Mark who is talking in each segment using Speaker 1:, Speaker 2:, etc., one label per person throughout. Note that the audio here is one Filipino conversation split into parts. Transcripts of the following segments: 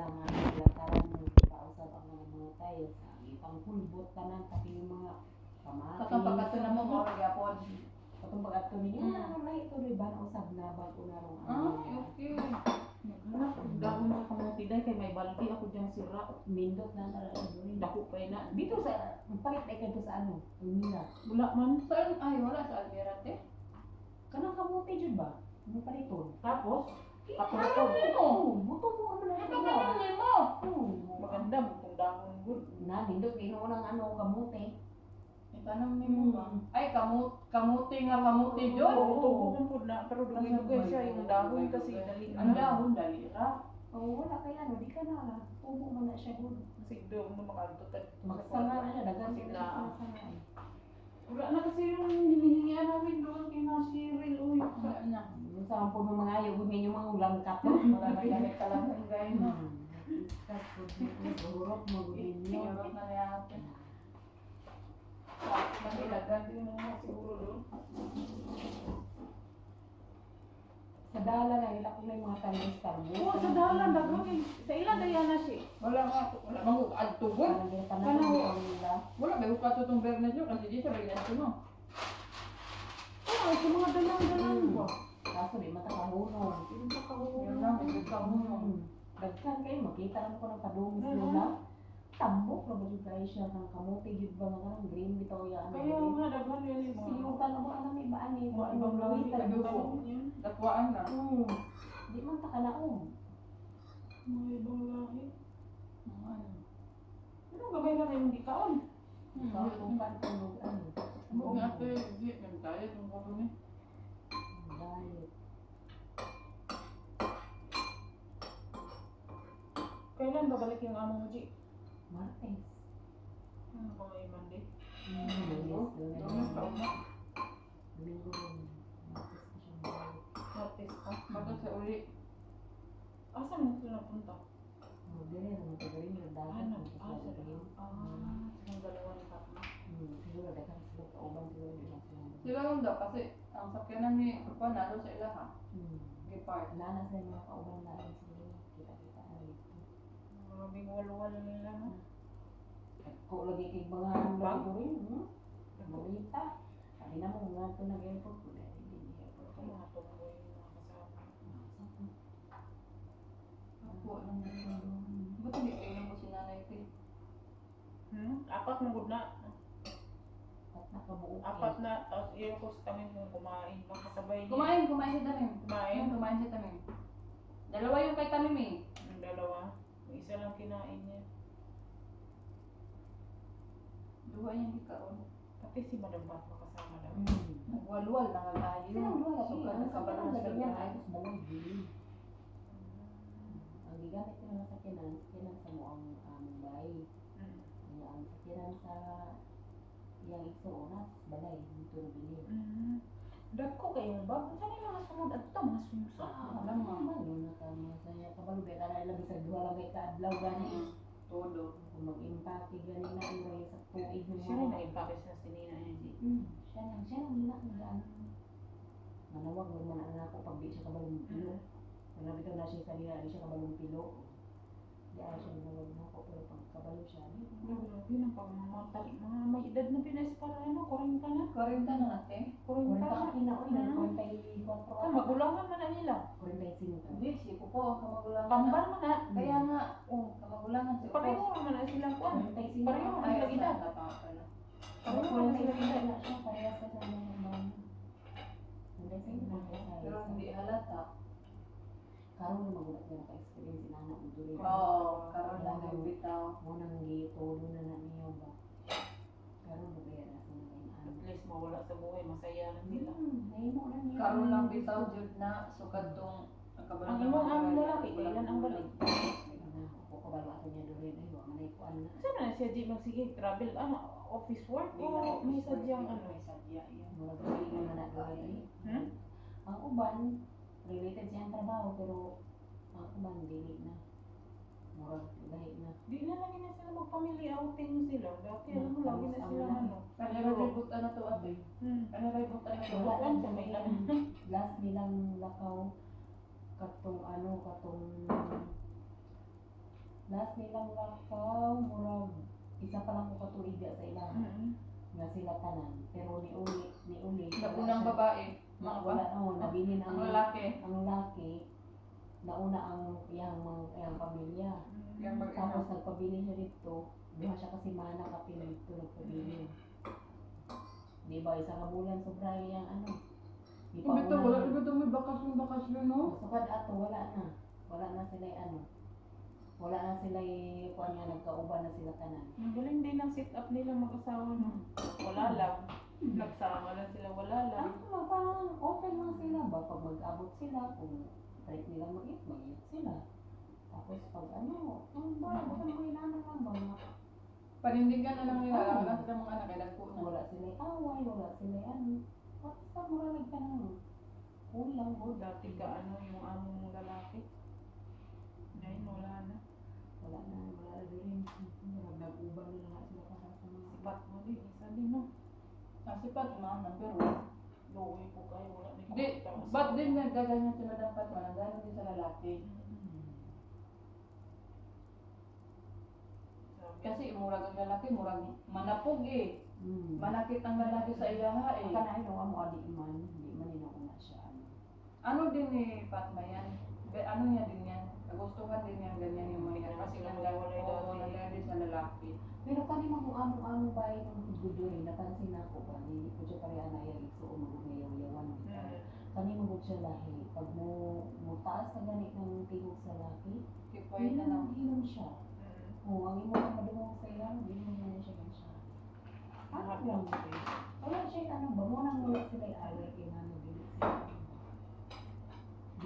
Speaker 1: lang ang lataran mo kausap ang mga tiles. Ang ipang pulbot tanan pati yung mga kamatis.
Speaker 2: Katong pagkato na mo mao gyapon.
Speaker 1: Katong pagkato niya, ano na ito rin ba na usab na bago na rong
Speaker 2: Okay. Naghanap kong dahon sa kamote dahil kay may baldi ako dyan sira.
Speaker 1: Nindot na talaga doon.
Speaker 2: Dako pa na.
Speaker 1: Dito sa, palit ay kayo sa ano, Almira.
Speaker 2: Wala man. Saan? Ay, wala sa Almirante.
Speaker 1: Kanang kamote dyan ba? Ano paliton?
Speaker 2: Tapos,
Speaker 1: Ano mo? Buto mo ano na
Speaker 2: ito
Speaker 1: ito
Speaker 2: ka naman mo.
Speaker 1: Maganda.
Speaker 2: Maganda, butong dahon good.
Speaker 1: Na, nindot kayo ng ano, kamote.
Speaker 2: Itanong ni mo ba? Ay, kamuti nga kamuti dyan.
Speaker 1: Oo.
Speaker 3: Tubo kong pud na, pero dugay-dugay siya yung dahon kasi dali.
Speaker 2: Ang dahon, dali ra.
Speaker 1: Oo, wala kaya ano, di ka na. Tubo mo na siya doon.
Speaker 3: Kasi doon mo mga antutad.
Speaker 1: Magsanga na siya, dagan
Speaker 3: Kasi
Speaker 1: sila
Speaker 3: na.
Speaker 1: magsanga.
Speaker 2: Wala na kasi yung hinihingian namin doon kay na Cyril. Uy, wala na.
Speaker 1: Yung sa po ng mga ayaw, gawin yung mga ulang kato.
Speaker 2: Wala na gamit ka lang ng gaya mo.
Speaker 1: Iskat po dito, burot mo gawin nyo.
Speaker 2: Sigurot na natin. Magilagan din mo siguro doon.
Speaker 1: Sa dala na nila kung may mga tamis-tamis.
Speaker 3: Oo, sa dalan daghan kay sa ilan daya na siya.
Speaker 2: Wala nga, wala mang agtugon.
Speaker 1: Parang yung panahon nila.
Speaker 2: Wala, may hukato itong Bernard yun kasi di siya bagyan ko no.
Speaker 3: Oo, sa mga dalang-dalang ba.
Speaker 1: Kaso di matakahunong.
Speaker 3: Yung sa kahulong.
Speaker 2: Yun lang, may gagawin.
Speaker 1: Dagkan kayo, makita naman ko ng padungis nila. Tambok na ba siya siya ng kamote, yun ba nga ng green bitaw yan.
Speaker 3: Kaya nga daghan yun yung mga.
Speaker 1: Siyutan na mo, alam may baan eh.
Speaker 3: Mga ibang langit
Speaker 1: lawitan.
Speaker 3: daghan yun.
Speaker 2: Dakwaan na.
Speaker 1: Di man takalaom.
Speaker 3: Mga ibang langit.
Speaker 2: Ano?
Speaker 3: Pero gabay lang yung gikaon.
Speaker 1: Ikaw kung pantulog ano.
Speaker 2: Mo nga ate, di man tayo itong kulo ni.
Speaker 1: Diet.
Speaker 3: Kailan babalik yung amo mo, G?
Speaker 1: Martes.
Speaker 3: Ano ba may Monday?
Speaker 2: Doon pa mo.
Speaker 1: Domingo rin. Martes na siya balik.
Speaker 3: Martes pa.
Speaker 2: Bakit sa uli?
Speaker 3: Asan mo sila napunta?
Speaker 1: Dili naman ito rin yung dagat.
Speaker 3: Ano?
Speaker 1: Sa rin.
Speaker 3: Yung dalawa ni Fatma.
Speaker 1: Siguro dagat sila kauban sila yung ilang sila.
Speaker 2: Sila lang daw kasi ang sakyanan ni Papa nalo sa ilaha. Gepard.
Speaker 1: Wala na sila mga kauban na rin sila. Kita-kita na rin.
Speaker 3: Marabing walo-walo nila, no?
Speaker 1: Kung lagi kay mga
Speaker 3: Bang?
Speaker 1: lagi rin, mamita. Sabi na mo nga ito nag-airport ko. Hindi airport ko.
Speaker 3: Mga tumboy yung mga kasama.
Speaker 2: Ako lang nito. Ba't hindi kayo lang ko si Nanay Pin?
Speaker 3: Apat na good na.
Speaker 1: At nakabuo.
Speaker 3: Apat na. Tapos iyo ko sa tamin mo kumain. Makasabay niya.
Speaker 2: Kumain si Tamim. Kumain si Tamim. Dalawa yung kay Tamim eh.
Speaker 3: Ang dalawa. May isa lang kinain niya.
Speaker 2: Duwa yung ikaon.
Speaker 3: Pati si Madam Bat makasama daw.
Speaker 2: Nagwalwal na nga tayo.
Speaker 1: Silang dua lagi.
Speaker 2: So,
Speaker 1: Ang
Speaker 2: nagkabalo
Speaker 1: sakyanan
Speaker 2: na
Speaker 1: lagi niya.
Speaker 2: sila.
Speaker 1: Ay, mas balay din. Ang gigamit ko ng sakyanan sa muang Mumbai. Ang sakyanan sa yang igsuunas, balay, dito na bilhin.
Speaker 3: Dagko kayo ba? Saan yung mga sunod at ito? Mga sumsa.
Speaker 2: Alam mo.
Speaker 1: Ano na tama saya kabalo ba na lang sa duha lang kay kaadlaw gani.
Speaker 2: Todo.
Speaker 1: Kung mag-impake gani na iway sa tuig ng
Speaker 3: Siya rin na-impakis na sinina niya, G.
Speaker 1: Siya nang hina nag manawag mo man ang ako pag di siya kabalong pilo. Wala bitaw na siya sa nila, di siya kabalong pilo. Di ay siya manawag na ako pero pag kabalo siya.
Speaker 3: Grabe ng pagmamatay. Mga may edad na Pinas para ano, 40 na.
Speaker 2: 40 na natin.
Speaker 3: 40
Speaker 1: Kung
Speaker 3: na.
Speaker 1: ka kinaon na 44.
Speaker 3: Ka magulangan man na nila.
Speaker 1: 45.
Speaker 2: Hindi, si Pupo ang kamagulangan.
Speaker 3: Kambal man na.
Speaker 2: Kaya nga, kamagulangan si Pupo.
Speaker 3: Pareho naman na sila ko.
Speaker 1: 45.
Speaker 3: Pareho naman
Speaker 2: Ay,
Speaker 3: sila edad.
Speaker 2: pala.
Speaker 3: Pareho naman sila edad.
Speaker 1: na siya parehas sa mga
Speaker 2: Pero hindi halata.
Speaker 1: karon na magulat na ka-experience na anak mo duri.
Speaker 2: Oo, karon lang yung bitaw.
Speaker 1: Mo nang gitulo na na niyo ba. Karon na kaya na sa mga
Speaker 3: At
Speaker 1: ano.
Speaker 3: least mawala sa buhay, masaya lang nila.
Speaker 1: Nahimo na niya.
Speaker 2: Karon lang bitaw jud na sukat tong
Speaker 3: Ang imong aming lalaki, kailan ang balik?
Speaker 1: Ako kabalo ato niya duri ay wa man ay kuan na.
Speaker 3: Saan na siya, G, magsige, travel, ano, office work? O may sadyang ano?
Speaker 2: May sadya yan.
Speaker 1: Murag sige na na duri. Ang uban related siyang trabaho pero ang uban dili na. Murag lahi na.
Speaker 3: Di na lagi na sila mag-family outing sila. Dati alam mo, lagi na sila ano.
Speaker 2: Kaniribot na to ate. Kaniribot na to.
Speaker 3: Wala sa may lang.
Speaker 1: Last nilang lakaw katong ano katong Last nilang lakaw, murag, isa pa lang ko katuiga sa ilang. Nga sila tanan. Pero ni uli.
Speaker 3: Naunang babae. Mga ba?
Speaker 1: Wala, nabilin
Speaker 3: Ang lalaki.
Speaker 1: ang laki, nauna ang iyang pamilya.
Speaker 3: Yung
Speaker 1: Tapos nagpabili siya dito, diba siya kasi mana kapila dito nagpabili. Di ba, isang bulan sobra yung Di pa
Speaker 2: Ito, wala ito may bakasyon, no?
Speaker 1: Sukad ato, wala na. Wala na sila wala na sila kuan nga nagkauban na sila tanan.
Speaker 3: Ang galing din ang sit up nila mag-asawa no. Wala lang. Nagsama lang sila, wala lang.
Speaker 1: Parang open lang sila ba? Pag mag-abot sila, kung try nila mag-eat sila. Tapos pag baka mahilanan lang ba?
Speaker 2: Panindigan na lang nila, wala sila mga anak, kaya nagpo na.
Speaker 1: Wala sila away, wala sila basta mura nagtanong. Kulang mo.
Speaker 3: Dati ka yung among mong lalaki. Ngayon wala na.
Speaker 1: Wala na din. Nag-uban na lang sila para sa mga
Speaker 3: Sipat mo din, isa din no.
Speaker 2: Nasipat, number 1.
Speaker 3: Lowy po kayo, wala na
Speaker 2: Di, ba't din naggaganyan si Madam Fatma, naggaganyan din sa lalaki. Kasi murag ang lalaki, murag manapog eh. Manakit ang lalaki sa ilaha eh.
Speaker 1: Kana mo adi man, di man inauna siya.
Speaker 2: Ano din eh, Fatma yan? Ano niya din yan? Nagustuhan din yan, ganyan yung mga kasi naglalagay sa lalaki.
Speaker 1: Pero kani mo kung ano ba yung gudurin, napansin ako ba, hindi ko siya pareha na yung ito umagayaw-yawan. Kani mo siya lahi, pag mo taas na ganit ng tigog sa laki,
Speaker 2: Kipoy na lang.
Speaker 1: hinom siya. Ang imo na madumong sa ilang, hinom na siya gan siya. Ano lang, wala siya ba, mo nang wala sila away kay mano,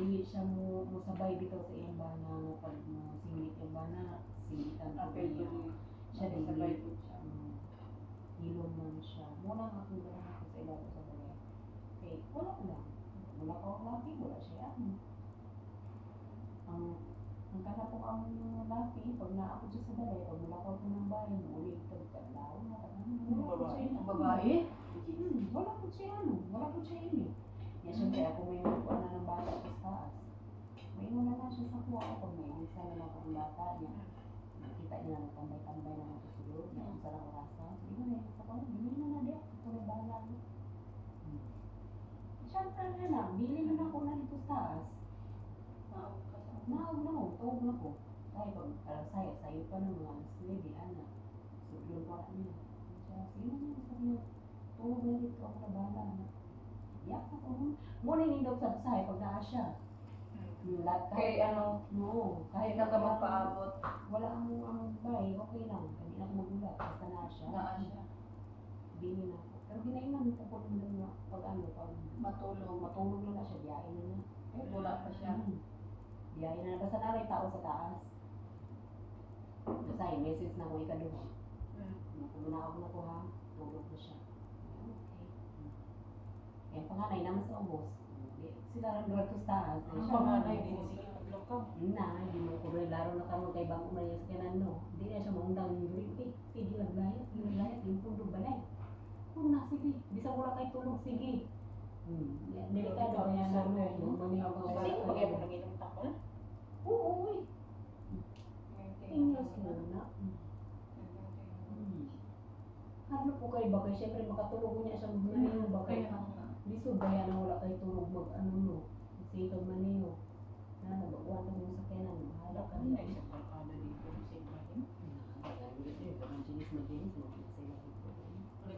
Speaker 1: dili siya mo sabay bitaw sa iyang bana mo pag mo singit yung bana, singitan ko niya. Siya
Speaker 2: sabay
Speaker 1: dili.
Speaker 2: po siya.
Speaker 1: Hilom man siya. Muna makita ako sa ilang sa bagay. Eh, wala lang. Wala ko laki, wala siya. Ang kana po ang laki, pag naako siya sa balay, pag mulakaw ko ng bahay, ulit ito, kadlaw na,
Speaker 2: Ang babae?
Speaker 1: Wala po siya wala po siya ini. Yan siyempre ako may mga na ng bata sa taas. May muna na siya sa kuha ako, may isa na lang ang bata niya. Nakita niya na tambay-tambay na mga siguro, na ang sarang rasa. Hindi mo na sa kuha, bili na na diya, ito na bala. Siyempre na, bili na ako na dito sa taas. Tawag na ko. Kaya pag sayo pa ng mga lady, anak. So, yung para niya. Sino na sabi niya, tawag na dito ako na bala. Yak ako. Muna yung daw sa sayo pag naa siya.
Speaker 2: Kay
Speaker 1: No,
Speaker 2: kahit
Speaker 1: kahit
Speaker 2: na ka magpaabot,
Speaker 1: wala ang bay, okay lang. Hindi na ako magulat. Basta naa siya.
Speaker 2: naan siya.
Speaker 1: Bili na ako. Pero ginainan ko po naman na pag matulog na siya, diyain na niya.
Speaker 2: Wala pa siya.
Speaker 1: Diyain na. Basta naray tao sa taas. Basta yung message na ako ikaduha. Kumunawag na ko ha, tulog na siya. Okay. Yan panganay naman sa ubos. Sila lang doon sa taas.
Speaker 3: Ang panganay, din sige maglakaw.
Speaker 1: Hindi mo ko rin laro na kamo kay Bang Umay sa kanan no. Hindi na siya maundang yung gripik. Sige laglayat, yung pundo balay. Kung na, sige. Bisa wala kay tulog, sige. Delikado ba yan na mo?
Speaker 3: Kasi kung bagay mo nag-inom tako na.
Speaker 1: Oo, uy. Tinglas mo na. Ano po kayo ba? Kaya siyempre makatulog niya siya magmanayo ba kayo? Lisod ba yan na wala kayo tulog no? Kasi ikaw maniyo. Na nagawa na mo sa kanan. Mahala ka
Speaker 3: Ano
Speaker 1: na.
Speaker 3: isang barkada dito sa Ibrahim?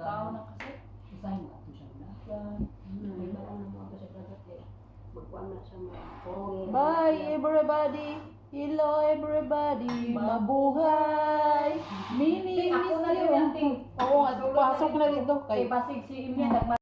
Speaker 3: Tao na kasi.
Speaker 1: Usahin mo ato siya lahat. May mauna mo ato siya lahat. Magkuhan na siya mga
Speaker 3: Bye everybody! Hello everybody! Mabuhay! Mini
Speaker 2: Ako na
Speaker 3: miss
Speaker 2: din
Speaker 3: you!
Speaker 2: yung ting.
Speaker 3: Oo, pasok na dito.
Speaker 2: Kay Basig si Imya,